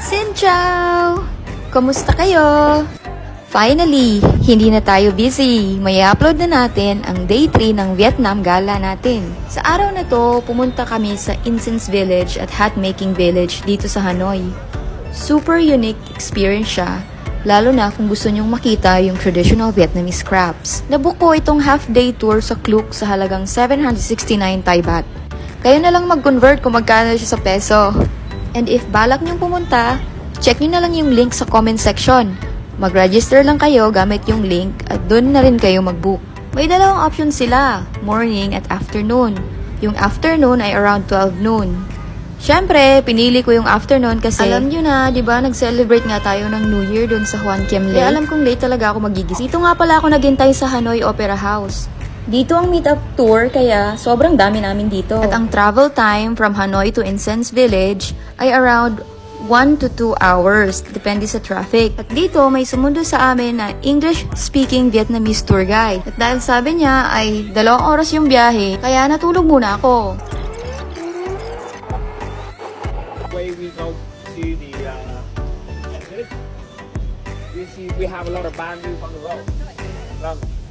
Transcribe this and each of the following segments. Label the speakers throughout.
Speaker 1: Xin chào! Kamusta kayo? Finally, hindi na tayo busy. May upload na natin ang day 3 ng Vietnam Gala natin. Sa araw na to, pumunta kami sa Incense Village at Hat Making Village dito sa Hanoi. Super unique experience siya, lalo na kung gusto nyong makita yung traditional Vietnamese crafts. Nabook ko itong half-day tour sa Klook sa halagang 769 Thai baht. Kayo na lang mag-convert kung magkano siya sa peso. And if balak nyong pumunta, check nyo na lang yung link sa comment section. Mag-register lang kayo gamit yung link at doon na rin kayo mag-book. May dalawang option sila, morning at afternoon. Yung afternoon ay around 12 noon. Siyempre, pinili ko yung afternoon kasi alam nyo na, di ba, nag-celebrate nga tayo ng New Year doon sa Hoan Kiem Lake. Kaya alam kong late talaga ako magigising. Dito nga pala ako naghintay sa Hanoi Opera House. Dito ang meetup tour kaya sobrang dami namin dito. At ang travel time from Hanoi to Incense Village ay around 1 to 2 hours, depende sa traffic. At dito, may sumundo sa amin na English-speaking Vietnamese tour guide. At dahil sabi niya ay 2 oras yung biyahe, kaya natulog muna ako.
Speaker 2: Way we go to the village, we have a lot of bamboo on the road.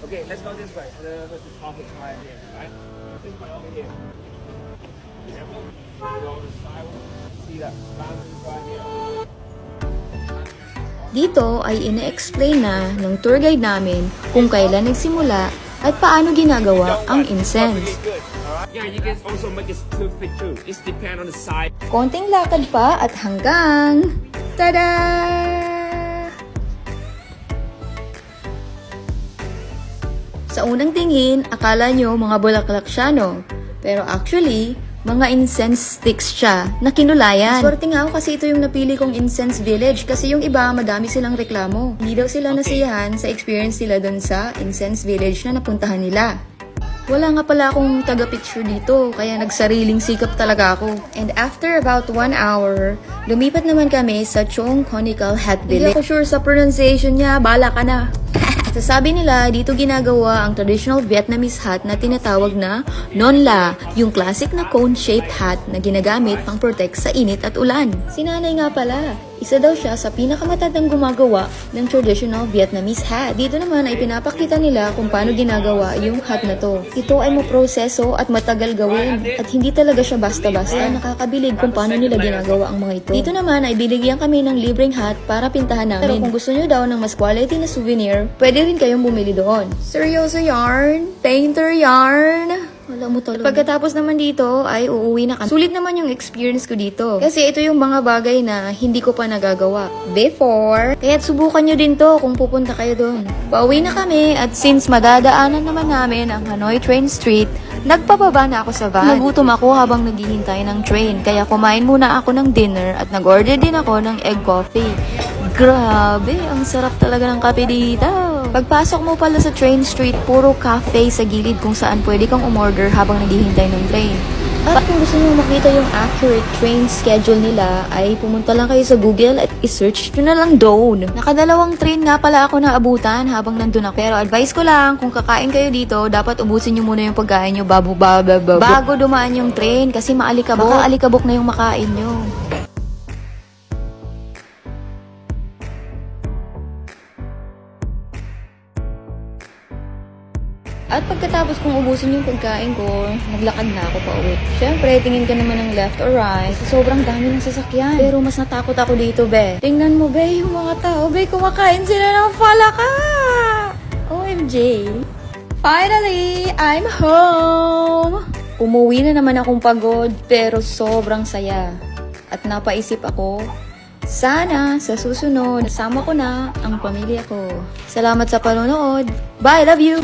Speaker 2: Okay, let's go this way. The office right here, right? This way over here. Careful. Go to the sidewalk. See that bamboo right here.
Speaker 1: Dito ay ine-explain na ng tour guide namin kung kailan nagsimula at paano ginagawa ang incense.
Speaker 2: Yeah, you can also make it toothpick too. It depends on the size.
Speaker 1: Konting lakad pa at hanggang tada! Sa unang tingin, akala nyo mga bulaklak siya, no? Pero actually, mga incense sticks siya na kinulayan. Swerte nga ako kasi ito yung napili kong Incense Village kasi yung iba madami silang reklamo. Hindi daw sila nasiyahan sa experience nila dun sa Incense Village na napuntahan nila. Wala nga pala akong taga-picture dito, kaya nagsariling sikap talaga ako. And after about 1 hour, lumipat naman kami sa Chong Conical Hat Village. Hindi ako sure sa pronunciation niya, bala ka na. Sasabi nila, dito ginagawa ang traditional Vietnamese hat na tinatawag na non la, yung classic na cone-shaped hat na ginagamit pang protect sa init at ulan. Si nanay nga pala, isa daw siya sa pinakamatandang gumagawa ng traditional Vietnamese hat. Dito naman ay pinapakita nila kung paano ginagawa yung hat na to. Ito ay maproseso at matagal gawin at hindi talaga siya basta-basta. Nakakabilib kung paano nila ginagawa ang mga ito. Dito naman ay binigyan kami ng libreng hat para pintahan namin. Pero kung gusto nyo daw ng mas quality na souvenir, pwede rin kayong bumili doon. Seryoso yarn? Painter yarn? Wala mo talaga. Pagkatapos naman dito ay uuwi na kami. Sulit naman yung experience ko dito. Kasi ito yung mga bagay na hindi ko pa nagagawa before. Kaya't subukan nyo din to kung pupunta kayo doon. Pauwi na kami at since madadaanan naman namin ang Hanoi Train Street, nagpababa na ako sa van. Nagutom ako habang naghihintay ng train. Kaya kumain muna ako ng dinner at nag-order din ako ng egg coffee. Grabe, ang sarap talaga ng kape dito. Pagpasok mo pala sa train street, puro cafe sa gilid kung saan pwede kang umorder habang naghihintay ng train. At kung gusto nyo makita yung accurate train schedule nila, ay pumunta lang kayo sa Google at isearch nyo na lang doon. Nakadalawang train nga pala ako naabutan habang nandun ako. Pero advice ko lang, kung kakain kayo dito, dapat ubusin nyo muna yung pagkain nyo bago dumaan yung train kasi maalikabok. Baka alikabok na yung makain nyo. At pagkatapos kong ubusin yung pagkain ko, naglakad na ako pa uwi. Siyempre, tingin ka naman ng left or right. Sobrang dami ng sasakyan. Pero mas natakot ako dito, be. Tingnan mo, be, yung mga tao, be, kumakain sila ng falaka! OMG! Finally, I'm home! Umuwi na naman akong pagod, pero sobrang saya. At napaisip ako, sana sa susunod, nasama ko na ang pamilya ko. Salamat sa panonood. Bye! Love you!